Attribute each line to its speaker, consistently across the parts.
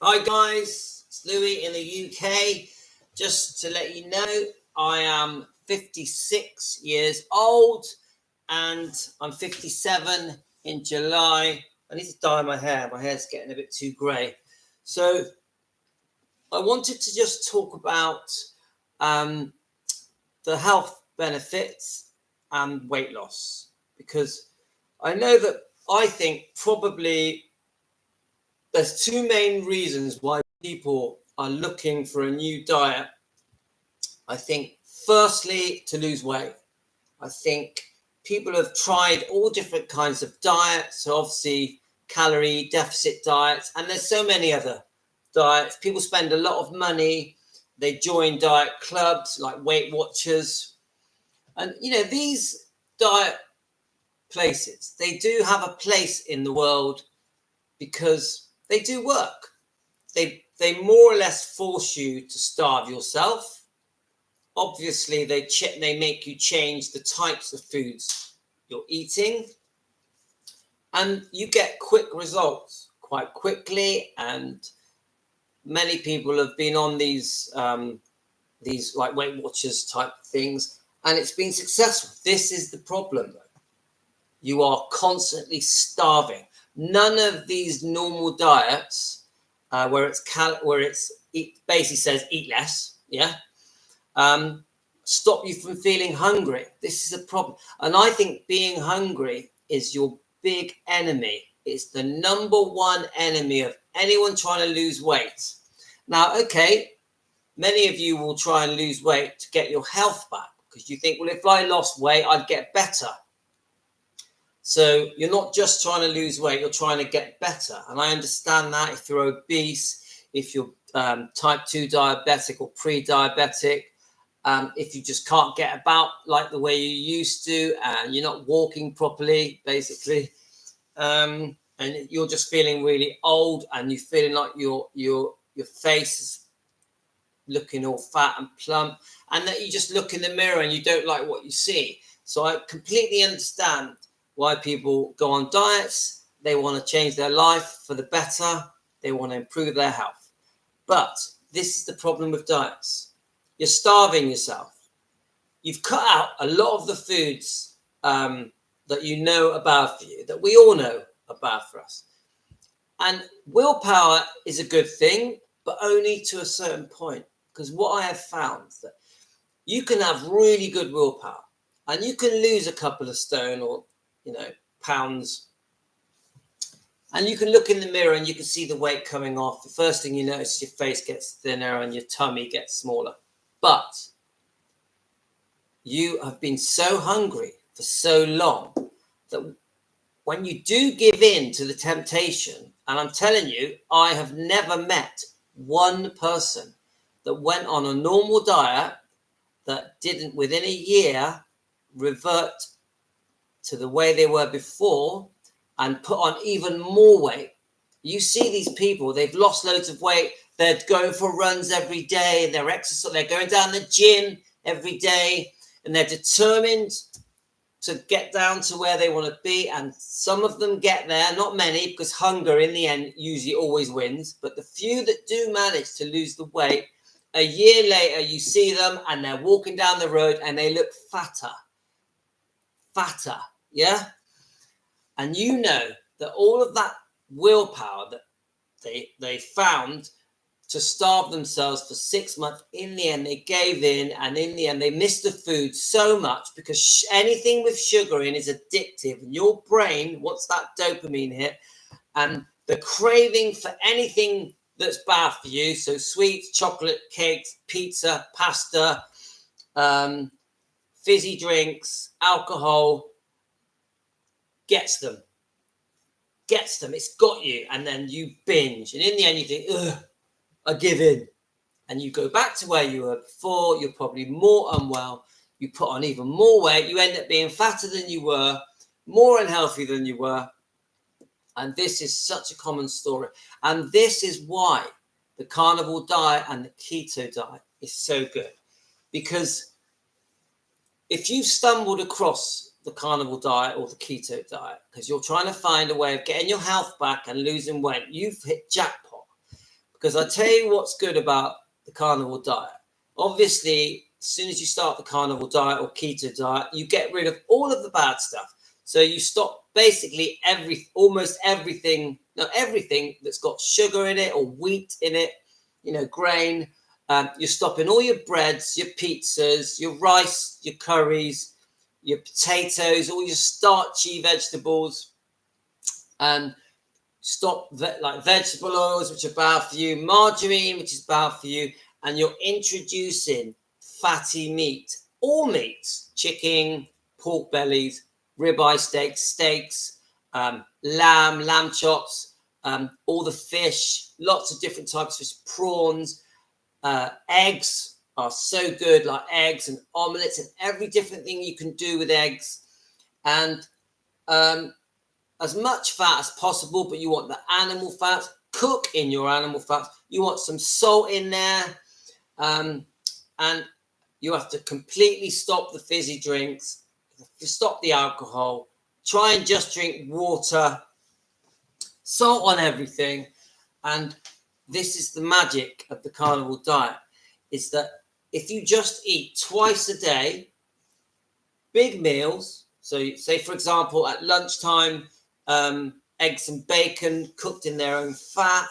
Speaker 1: Hi guys, it's Louis in the UK. Just to let you know, I am 56 years old and I'm 57 in July. I need to dye my hair. My hair's getting a bit too grey. So I wanted to just talk about um, the health benefits and weight loss because I know that I think probably there's two main reasons why people are looking for a new diet. I think, firstly, to lose weight. I think people have tried all different kinds of diets, so obviously calorie deficit diets, and there's so many other diets. People spend a lot of money. They join diet clubs like Weight Watchers, and these diet places, they do have a place in the world because they do work. They more or less force you to starve yourself. Obviously, they make you change the types of foods you're eating, and you get quick results quite quickly. And many people have been on these like Weight Watchers type things, and it's been successful. This is the problem, though. You are constantly starving. None of these normal diets, where it basically says eat less, yeah, stop you from feeling hungry. This is a problem, and I think being hungry is your big enemy. It's the number one enemy of anyone trying to lose weight. Now, okay, many of you will try and lose weight to get your health back because you think, well, if I lost weight, I'd get better. So you're not just trying to lose weight, you're trying to get better. And I understand that if you're obese, if you're type 2 diabetic or pre-diabetic, if you just can't get about like the way you used to, and you're not walking properly, basically, and you're just feeling really old, and you're feeling like your face is looking all fat and plump, and that you just look in the mirror and you don't like what you see. So I completely understand why people go on diets. They want to change their life for the better. They want to improve their health. But this is the problem with diets. You're starving yourself. You've cut out a lot of the foods that you know are bad for you, that we all know are bad for us. And willpower is a good thing, but only to a certain point. Because what I have found is that you can have really good willpower and you can lose a couple of stone or pounds, and you can look in the mirror and you can see the weight coming off. The first thing you notice is your face gets thinner and your tummy gets smaller. But you have been so hungry for so long that when you do give in to the temptation, and I'm telling you, I have never met one person that went on a normal diet that didn't within a year revert to the way they were before and put on even more weight. You see these people, they've lost loads of weight, they're going for runs every day, they're exercising, they're going down the gym every day, and they're determined to get down to where they want to be. And some of them get there, not many, because hunger in the end usually always wins. But the few that do manage to lose the weight, a year later you see them and they're walking down the road and they look fatter, yeah. And you know that all of that willpower that they found to starve themselves for 6 months, in the end they gave in, and in the end they missed the food so much because anything with sugar in is addictive, and your brain wants that dopamine hit and the craving for anything that's bad for you. So sweets, chocolate, cakes, pizza, pasta, fizzy drinks, alcohol gets them. It's got you, and then you binge, and in the end you think, ugh, I give in, and you go back to where you were before. You're probably more unwell, you put on even more weight, you end up being fatter than you were, more unhealthy than you were. And this is such a common story, and this is why the carnivore diet and the keto diet is so good. Because if you've stumbled across the carnivore diet or the keto diet because you're trying to find a way of getting your health back and losing weight, you've hit jackpot. because I tell you what's good about the carnivore diet. Obviously, as soon as you start the carnivore diet or keto diet, you get rid of all of the bad stuff. So you stop basically almost everything, not everything that's got sugar in it or wheat in it, grain. You're stopping all your breads, your pizzas, your rice, your curries, your potatoes, all your starchy vegetables, and stop like vegetable oils, which are bad for you, margarine, which is bad for you, and you're introducing fatty meat, all meats, chicken, pork bellies, ribeye steaks, lamb chops, all the fish, lots of different types of fish, prawns, eggs are so good, like eggs and omelets and every different thing you can do with eggs, and as much fat as possible, but you want the animal fat. Cook in your animal fat. You want some salt in there, and you have to completely stop the fizzy drinks, stop the alcohol, try and just drink water, salt on everything. And this is the magic of the carnivore diet, is that if you just eat twice a day, big meals, so say for example at lunchtime, eggs and bacon cooked in their own fat,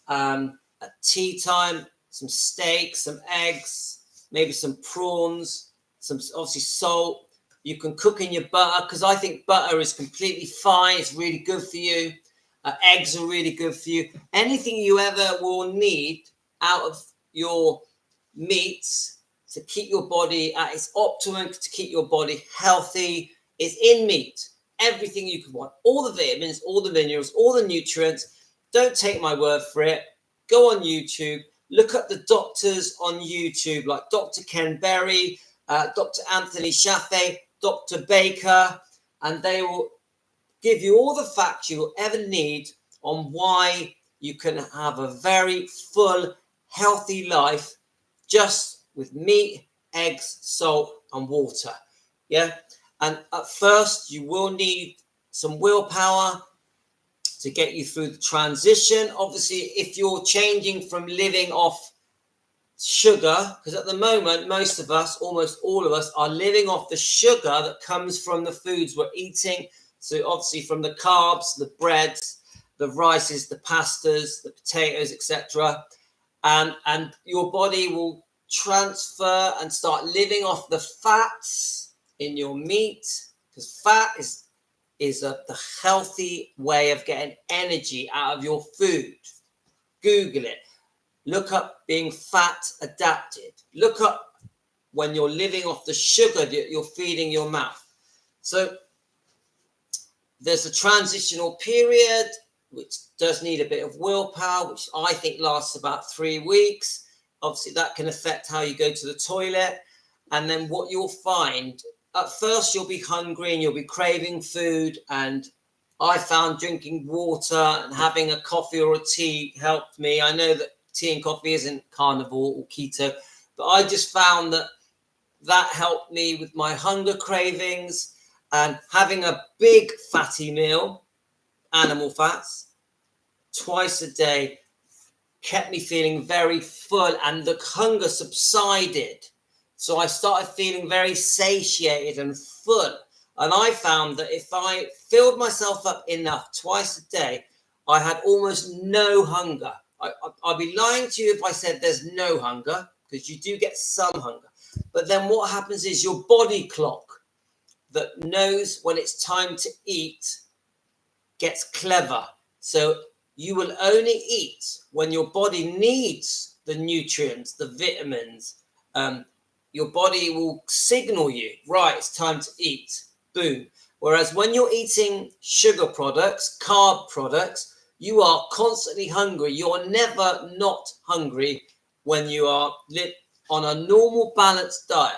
Speaker 1: at tea time, some steak, some eggs, maybe some prawns, some obviously salt. You can cook in your butter, because I think butter is completely fine. It's really good for you. Eggs are really good for you. Anything you ever will need out of your meats to keep your body at its optimum, to keep your body healthy, is in meat. Everything you could want, all the vitamins, all the minerals, all the nutrients. Don't take my word for it. Go on YouTube. Look at the doctors on YouTube, like Dr. Ken Berry, Dr. Anthony Shaffe, Dr. Baker, and they will give you all the facts you will ever need on why you can have a very full, healthy life just with meat, eggs, salt, and water. Yeah. And at first, you will need some willpower to get you through the transition. Obviously, if you're changing from living off sugar, because at the moment, most of us, almost all of us, are living off the sugar that comes from the foods we're eating. So obviously from the carbs, the breads, the rices, the pastas, the potatoes, etc. And your body will transfer and start living off the fats in your meat, because fat is the healthy way of getting energy out of your food. Google it. Look up being fat adapted. Look up when you're living off the sugar that you're feeding your mouth. So there's a transitional period which does need a bit of willpower, which I think lasts about 3 weeks. Obviously, that can affect how you go to the toilet. And then what you'll find, at first you'll be hungry and you'll be craving food. And I found drinking water and having a coffee or a tea helped me. I know that tea and coffee isn't carnivore or keto, but I just found that helped me with my hunger cravings. And having a big fatty meal, animal fats, twice a day kept me feeling very full, and the hunger subsided. So I started feeling very satiated and full. And I found that if I filled myself up enough twice a day, I had almost no hunger. I'd be lying to you if I said there's no hunger, because you do get some hunger. But then what happens is your body clock that knows when it's time to eat gets clever. So you will only eat when your body needs the nutrients, the vitamins. Your body will signal you, right, it's time to eat. Boom. Whereas when you're eating sugar products, carb products, you are constantly hungry. You're never not hungry when you are on a normal balanced diet.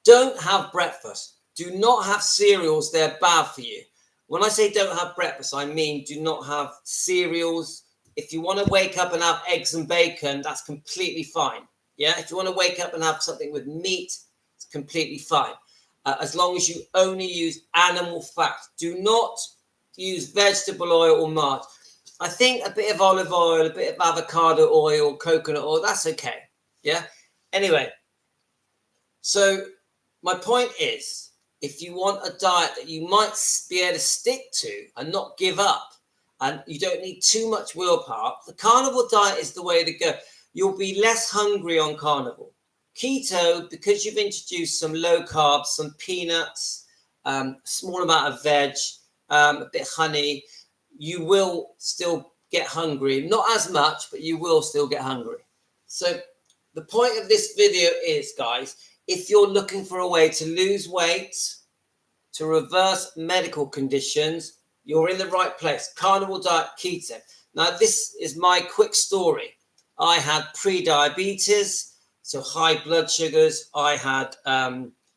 Speaker 1: Don't have breakfast. Do not have cereals. They're bad for you. When I say don't have breakfast, I mean do not have cereals. If you want to wake up and have eggs and bacon, that's completely fine. Yeah. If you want to wake up and have something with meat, it's completely fine. As long as you only use animal fat. Do not use vegetable oil or margarine. I think a bit of olive oil, a bit of avocado oil, coconut oil, that's okay. Yeah. Anyway, so my point is, if you want a diet that you might be able to stick to and not give up, and you don't need too much willpower, the carnivore diet is the way to go. You'll be less hungry on carnivore. Keto, because you've introduced some low carbs, some peanuts, small amount of veg, a bit of honey, you will still get hungry. Not as much, but you will still get hungry. So the point of this video is, guys, if you're looking for a way to lose weight, to reverse medical conditions, you're in the right place. Carnivore diet, keto. Now, this is my quick story. I had pre-diabetes, so high blood sugars. I had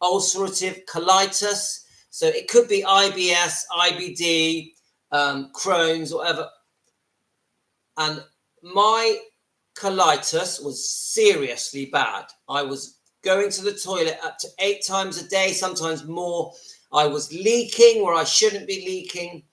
Speaker 1: ulcerative colitis. So it could be IBS, IBD, Crohn's, whatever. And my colitis was seriously bad. I was going to the toilet up to 8 times a day, sometimes more. I was leaking where I shouldn't be leaking.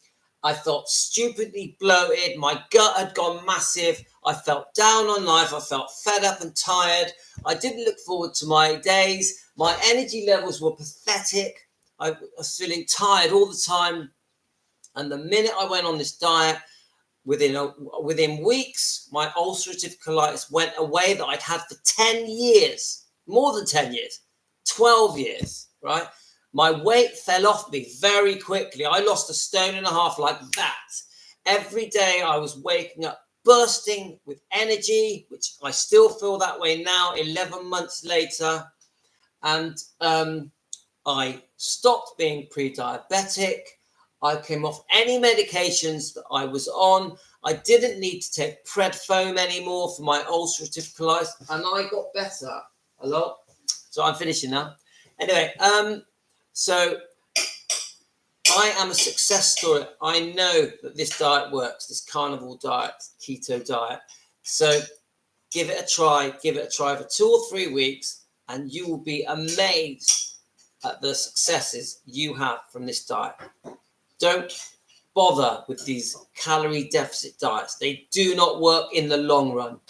Speaker 1: I felt stupidly bloated. My gut had gone massive. I felt down on life. I felt fed up and tired. I didn't look forward to my days. My energy levels were pathetic. I was feeling tired all the time. And the minute I went on this diet, within weeks, my ulcerative colitis went away that I'd had for 10 years, more than 10 years, 12 years, right? My weight fell off me very quickly. I lost 1.5 stones like that. Every day I was waking up bursting with energy, which I still feel that way now, 11 months later. And I stopped being pre-diabetic. I came off any medications that I was on. I didn't need to take prednisone anymore for my ulcerative colitis, and I got better a lot. So I'm finishing now. Anyway, so I am a success story. I know that this diet works, this carnivore diet, keto diet. So give it a try. Give it a try for 2 or 3 weeks, and you will be amazed at the successes you have from this diet. Don't bother with these calorie deficit diets. They do not work in the long run.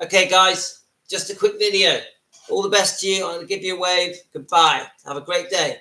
Speaker 1: Okay, guys, just a quick video. All the best to you. I'm going to give you a wave. Goodbye. Have a great day.